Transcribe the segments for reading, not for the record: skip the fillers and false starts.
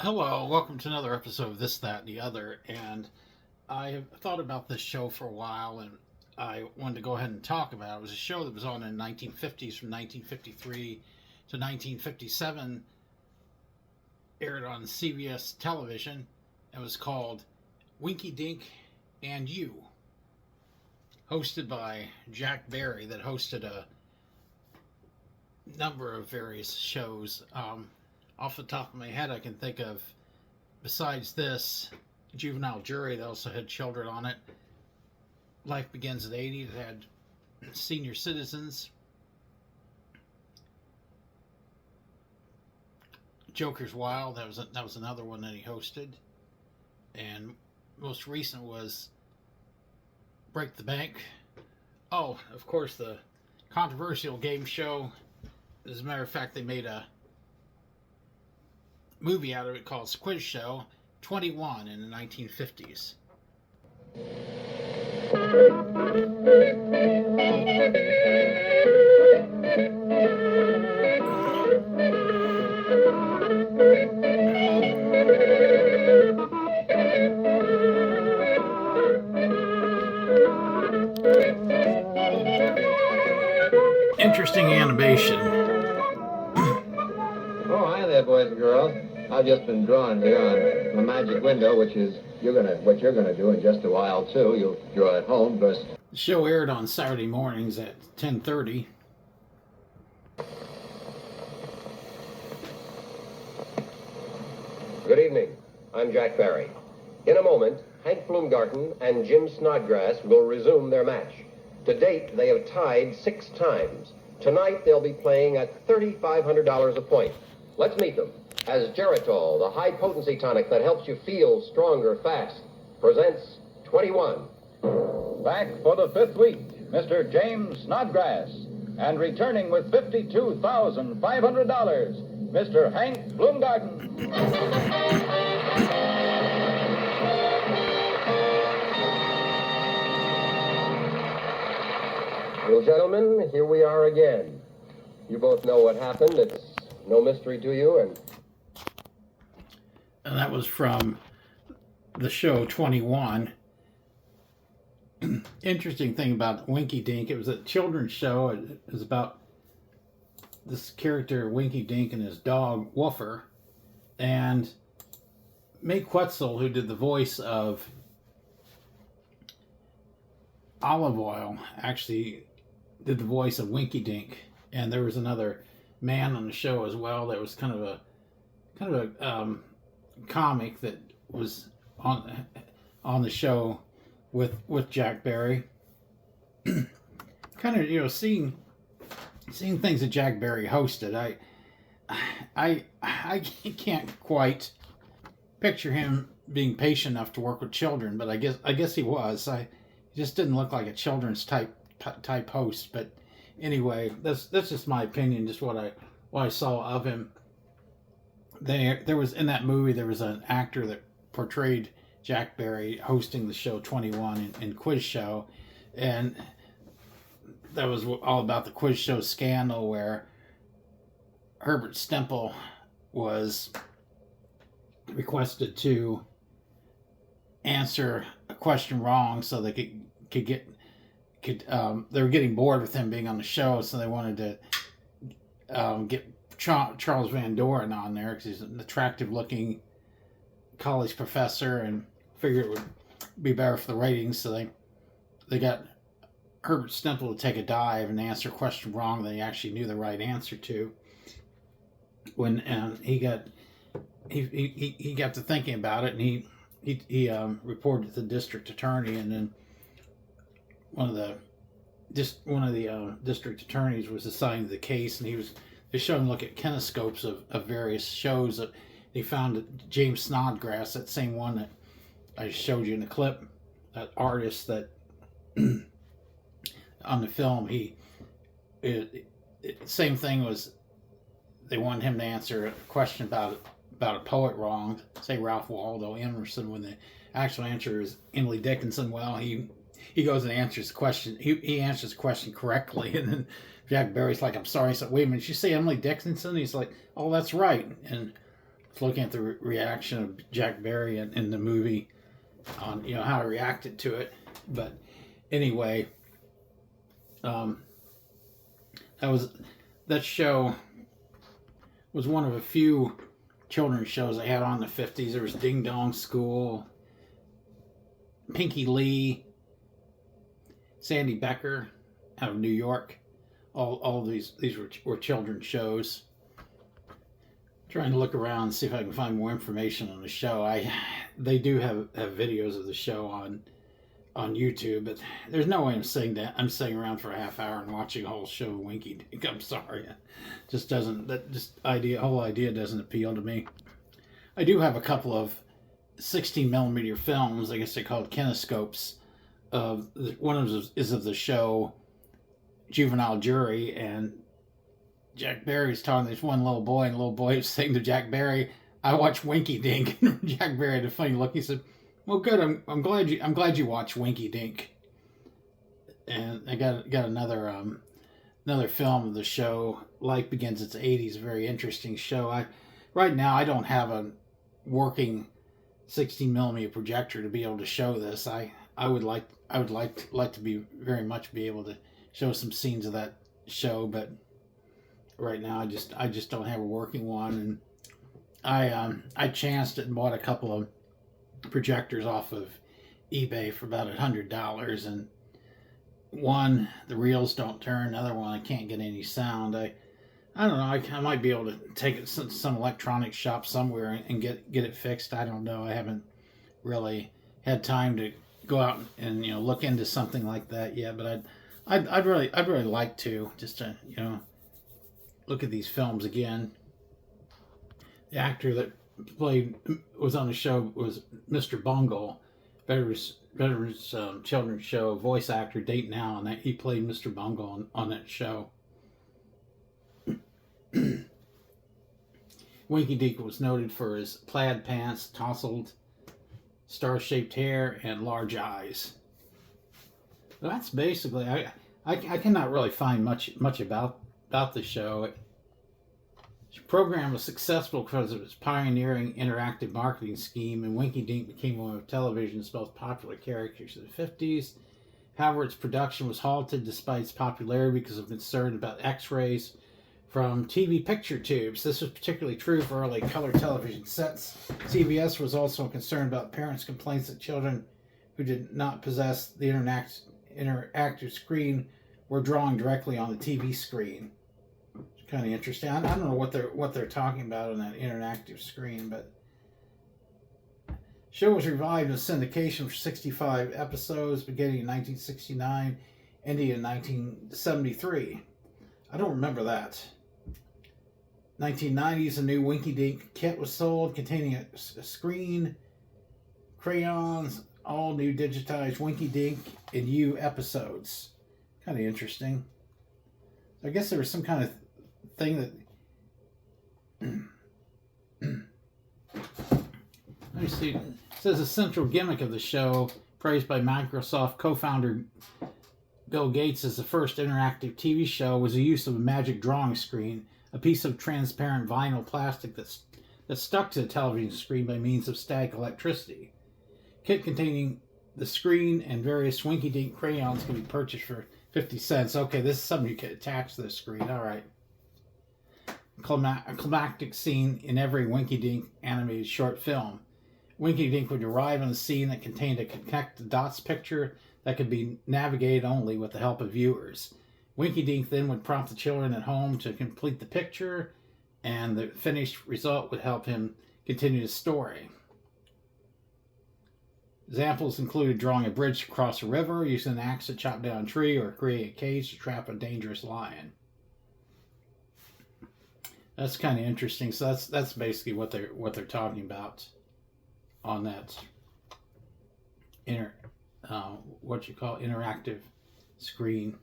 Hello, welcome to another episode of This, That, and the Other. And I have thought about this show for a while, and I wanted to go ahead and talk about it. It was a show that was on in the 1950s from 1953 to 1957, aired on CBS television. It was called Winky Dink And You, hosted by Jack Barry, that hosted a number of various shows. Off the top of my head, I can think of, besides this, Juvenile Jury, that also had children on it. Life Begins at 80, that had senior citizens. Joker's Wild, that was another one that he hosted. And most recent was Break the Bank. Oh, of course, the controversial game show. As a matter of fact, they made a movie out of it called Quiz Show 21 in the 1950s. Interesting animation. Oh, hi there, boys and girls. I've just been drawing here on the magic window, which is what you're gonna do in just a while too. You'll draw at home, because The show aired on Saturday mornings at 10:30. Good evening. I'm Jack Barry. In a moment, Hank Bloomgarten and Jim Snodgrass will resume their match. To date, they have tied 6 times. Tonight, they'll be playing at $3,500 a point. Let's meet them. As Geritol, the high-potency tonic that helps you feel stronger fast, presents 21. Back for the 5th week, Mr. James Snodgrass. And returning with $52,500, Mr. Hank Bloomgarten. Well, gentlemen, here we are again. You both know what happened. It's no mystery to you, and that was from the show 21. Interesting thing about Winky Dink, it was a children's show. It was about this character Winky Dink and his dog Woofer. And Mae Quetzal, who did the voice of Olive Oil, actually did the voice of Winky Dink. And there was another man on the show as well that was kind of a comic that was on the show with Jack Barry. Kind of, seeing things that Jack Barry hosted, I can't quite picture him being patient enough to work with children, but I guess he was. He just didn't look like a children's type host. But anyway, that's just my opinion, just what I saw of him. There was, in that movie, there was an actor that portrayed Jack Barry hosting the show 21 in Quiz Show, and that was all about the Quiz Show scandal where Herbert Stemple was requested to answer a question wrong so they could get they were getting bored with him being on the show, so they wanted to get Charles Van Doren on there because he's an attractive-looking college professor, and figured it would be better for the ratings. So they got Herbert Stemple to take a dive and answer a question wrong that he actually knew the right answer to. When he got to thinking about it, and he reported to the district attorney, and then one of the district attorneys was assigned the case, and they showed him look at kinescopes of various shows. That they found that James Snodgrass, that same one that I showed you in the clip, that artist that on the film, same thing was, they wanted him to answer a question about a poet wrong, say Ralph Waldo Emerson, when the actual answer is Emily Dickinson. Well, he goes and answers the question. He answers the question correctly, and then Jack Barry's like, "I'm sorry." He said, "Wait a minute, did you say Emily Dickinson?" He's like, "Oh, that's right." And was looking at the reaction of Jack Barry in the movie on how he reacted to it. But anyway, that show was one of a few children's shows I had on in the 50s. There was Ding Dong School, Pinky Lee, Sandy Becker out of New York. All these were children's shows. Trying to look around and see if I can find more information on the show. They do have videos of the show on YouTube, but there's no way I'm sitting around for a half hour and watching a whole show of Winky Dink. I'm sorry, whole idea doesn't appeal to me. I do have a couple of 16 millimeter films. I guess they're called kinescopes. One of them is of the show Juvenile Jury, and Jack Barry's talking to this one little boy, and the little boy is saying to Jack Barry, "I watch Winky Dink." And Jack Barry had a funny look. He said, "Well, good. I'm glad you watch Winky Dink." And I got another film of the show. Life Begins Its 80s, a very interesting show. Right now I don't have a working 16 millimeter projector to be able to show this. I would like to be able to show some scenes of that show, but right now I just don't have a working one. And I chanced it and bought a couple of projectors off of eBay for about $100, and one, the reels don't turn, another one, I can't get any sound. I don't know, I might be able to take it to some electronics shop somewhere and get it fixed. I don't know. I haven't really had time to go out and look into something like that yet, but I'd really like to, just to look at these films again. The actor that was on the show was Mr. Bungle, Veterans Children's Show voice actor, Dayton Allen. He played Mr. Bungle on that show. Winky Dink was noted for his plaid pants, tousled, star-shaped hair, and large eyes. That's basically, I cannot really find much about the show. The program was successful because of its pioneering interactive marketing scheme, and Winky Dink became one of television's most popular characters in the 50s. However, its production was halted despite its popularity because of concern about X-rays from TV picture tubes. This was particularly true for early color television sets. CBS was also concerned about parents' complaints that children who did not possess the interactive screen were drawing directly on the TV screen. It's kind of interesting. I don't know what they're talking about on that interactive screen, but the show was revived in syndication for 65 episodes beginning in 1969, ending in 1973. I don't remember that. 1990s, a new Winky Dink kit was sold containing a screen, crayons, all new digitized Winky Dink and You episodes. Kind of interesting. I guess there was some kind of thing that let me see. It says the central gimmick of the show, praised by Microsoft co-founder Bill Gates as the first interactive TV show, was the use of a magic drawing screen, a piece of transparent vinyl plastic that stuck to the television screen by means of static electricity. Kit containing the screen and various Winky Dink crayons can be purchased for 50 cents. Okay, this is something you can attach to the screen. All right. A climactic scene in every Winky Dink animated short film. Winky Dink would arrive on a scene that contained a connect the dots picture that could be navigated only with the help of viewers. Winky Dink then would prompt the children at home to complete the picture, and the finished result would help him continue the story. Examples included drawing a bridge to cross a river, using an axe to chop down a tree, or create a cage to trap a dangerous lion. That's kind of interesting. So that's basically what they're talking about on that interactive screen.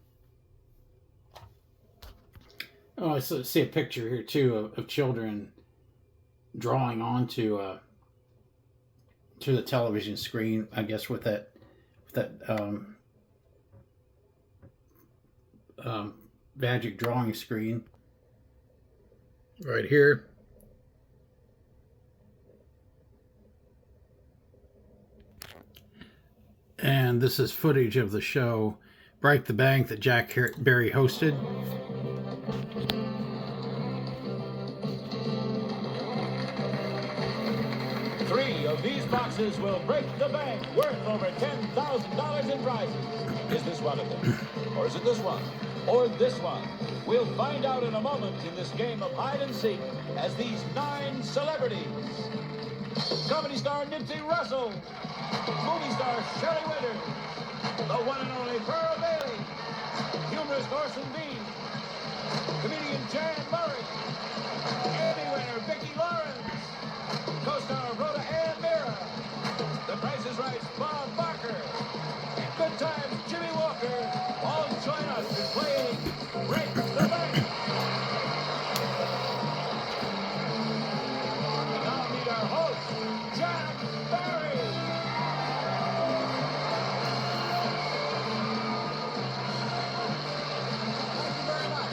Oh, I see a picture here too of children drawing onto to the television screen. I guess with that magic drawing screen right here. And this is footage of the show Break the Bank that Jack Berry hosted. Three of these boxes will break the bank, worth over $10,000 in prizes. Is this one of them? Or is it this one? Or this one? We'll find out in a moment in this game of hide and seek as these 9 celebrities. Comedy star Nipsey Russell, movie star Shelley Winters, the one and only Pearl Bailey, humorist Orson Bean, comedian Jan Murray, Emmy winner Vicki Lawrence, co-star Rhoda Ann Mira, The Price is Right's Bob Barker, Good Times Jimmy Walker, all join us in playing Break the Bank. And now meet our host, Jack Barry. Thank you very much.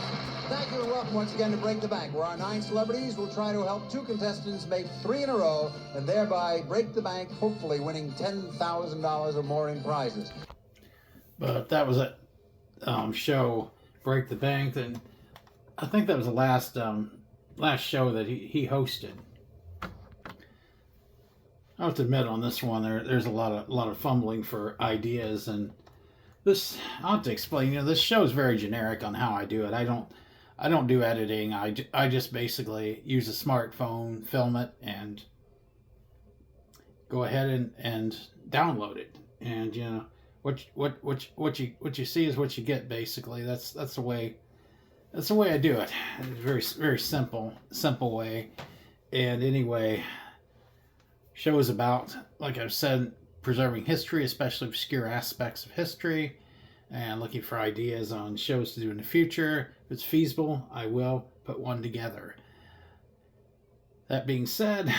Thank you and welcome once again to Break the Bank, where our 9 celebrities will try to help 2 contestants make 3 in a row and thereby break the bank, hopefully winning $10,000 or more in prizes. But that was a show, Break the Bank, and I think that was the last show that he hosted. I have to admit, on this one, there's a lot of fumbling for ideas, and this, I'll have to explain. This show is very generic on how I do it. I don't do editing. I just basically use a smartphone, film it, and go ahead and download it. And what you see is what you get. Basically, that's the way I do it. It's a very, very simple way. And anyway, shows about, like I've said, preserving history, especially obscure aspects of history, and looking for ideas on shows to do in the future. If it's feasible, I will put one together. That being said,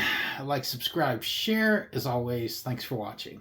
like, subscribe, share. As always, thanks for watching.